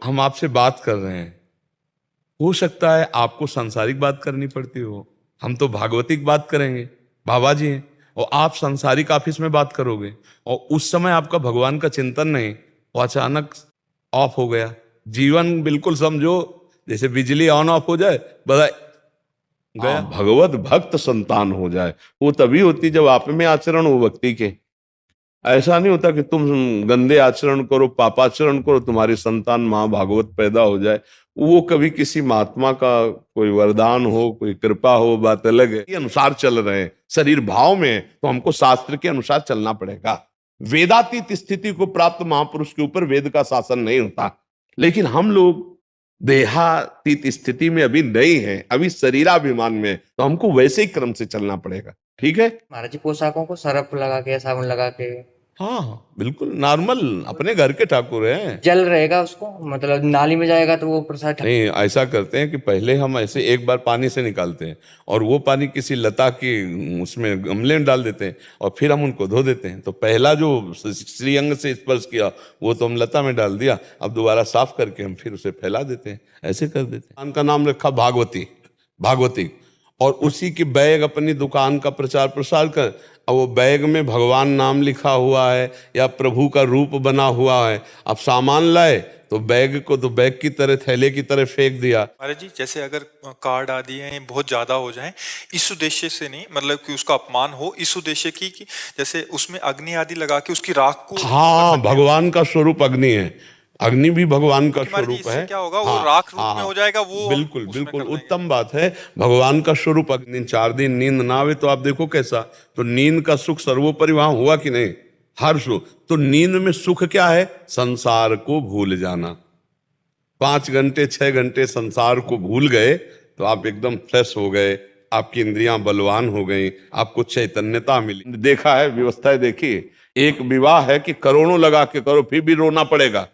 हम आपसे बात कर रहे हैं, हो सकता है आपको सांसारिक बात करनी पड़ती हो, हम तो भागवतिक बात करेंगे, बाबा जी हैं, और आप सांसारिक ऑफिस में बात करोगे और उस समय आपका भगवान का चिंतन नहीं, वो अचानक ऑफ हो गया। जीवन बिल्कुल समझो जैसे बिजली ऑन ऑफ हो जाए, बस गया। भगवत भक्त संतान हो जाए वो तभी होती जब आप में आचरण हो भक्ति के। ऐसा नहीं होता कि तुम गंदे आचरण करो, पापाचरण करो, तुम्हारी संतान माँ भागवत पैदा हो जाए। वो कभी किसी महात्मा का कोई वरदान हो, कोई कृपा हो, बात अलग है। ये अनुसार चल रहे हैं, शरीर भाव में है, तो हमको शास्त्र के अनुसार चलना पड़ेगा। वेदातीत स्थिति को प्राप्त महापुरुष के ऊपर वेद का शासन नहीं होता, लेकिन हम लोग देहातीत स्थिति में अभी नहीं है, अभी शरीराभिमान में, तो हमको वैसे ही क्रम से चलना पड़ेगा। ठीक है महाराज जी, पोशाकों को सरफ लगा के, साबुन लगा के, हाँ हाँ बिल्कुल नॉर्मल, अपने घर के ठाकुर हैं। जल रहेगा उसको, मतलब नाली में जाएगा तो वो प्रसाद नहीं, ऐसा करते हैं कि पहले हम ऐसे एक बार पानी से निकालते हैं और वो पानी किसी लता की उसमें गमले में डाल देते हैं और फिर हम उनको धो देते हैं। तो पहला जो श्रीअंग से स्पर्श किया वो तो हम लता में डाल दिया, अब दोबारा साफ करके हम फिर उसे फैला देते हैं, ऐसे कर देते हैं। उनका नाम रखा भागवती, भागवती, और उसी की बैग अपनी दुकान का प्रचार प्रसार कर, अब वो बैग में भगवान नाम लिखा हुआ है या प्रभु का रूप बना हुआ है। अब सामान लाए तो बैग को तो बैग की तरह, थैले की तरह फेंक दिया। महाराज जी, जैसे अगर कार्ड आदि हैं बहुत ज्यादा हो जाए, इस उद्देश्य से नहीं, मतलब कि उसका अपमान हो, इस उद्देश्य की कि जैसे उसमें अग्नि आदि लगा के उसकी राख को, हाँ, भगवान का स्वरूप अग्नि है, अग्नि भी भगवान का महाराज जी, स्वरूप इससे है। क्या होगा, हाँ, वो राख रूप हाँ, में हो जाएगा, वो बिल्कुल उसमें बिल्कुल कर देंगे। उत्तम बात है। भगवान का स्वरूप अग्नि, 4 दिन नींद ना आवे तो आप देखो कैसा, तो नींद का सुख सर्वोपरि वहां हुआ कि नहीं, हर सुख। तो नींद में सुख क्या है, संसार को भूल जाना। 5 घंटे 6 घंटे संसार को भूल गए तो आप एकदम फ्रेश हो गए, आपकी इंद्रियां बलवान हो गई, आपको चैतन्यता मिली। देखा है व्यवस्थाएं, देखिए, एक विवाह है कि करोड़ों लगा के करो फिर भी रोना पड़ेगा,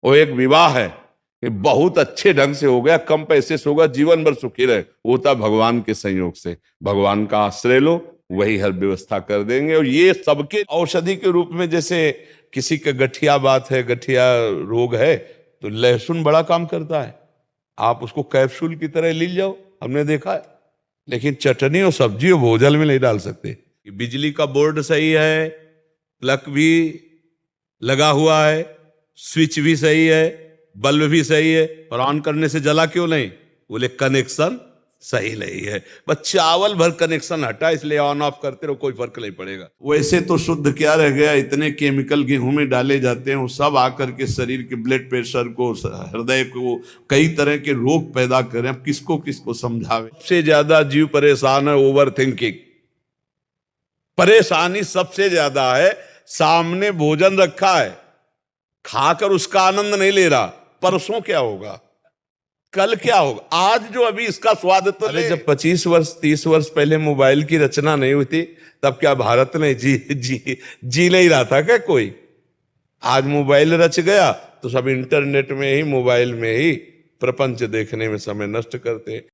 वो एक विवाह है कि बहुत अच्छे ढंग से हो गया, कम पैसे से होगा, जीवन भर सुखी रहे, होता भगवान के संयोग से। भगवान का आश्रय लो, वही हर व्यवस्था कर देंगे। और ये सबके औषधि के रूप में, जैसे किसी का गठिया बात है, गठिया रोग है, तो लहसुन बड़ा काम करता है, आप उसको कैप्सूल की तरह ले जाओ, हमने देखा है। लेकिन चटनी और सब्जी और भोजन में नहीं डाल सकते। बिजली का बोर्ड सही है, प्लग भी लगा हुआ है, स्विच भी सही है, बल्ब भी सही है, पर ऑन करने से जला क्यों नहीं, बोले कनेक्शन सही नहीं है। बस चावल भर कनेक्शन हटा, इसलिए ऑन ऑफ करते रहो, कोई फर्क नहीं पड़ेगा। वैसे तो शुद्ध क्या रह गया, इतने केमिकल गेहूं में डाले जाते हैं, वो सब आकर के शरीर के ब्लड प्रेशर को, हृदय को, कई तरह के रोग पैदा करें। अब किसको किसको समझावे। सबसे ज्यादा जीव परेशान है ओवर थिंकिंग, परेशानी सबसे ज्यादा है। सामने भोजन रखा है, खाकर उसका आनंद नहीं ले रहा, परसों क्या होगा, कल क्या होगा, आज जो अभी इसका स्वाद तो। अरे जब 25 वर्ष 30 वर्ष पहले मोबाइल की रचना नहीं हुई थी, तब क्या भारत में जी नहीं रहा था क्या कोई? आज मोबाइल रच गया तो सब इंटरनेट में ही, मोबाइल में ही प्रपंच देखने में समय नष्ट करते हैं।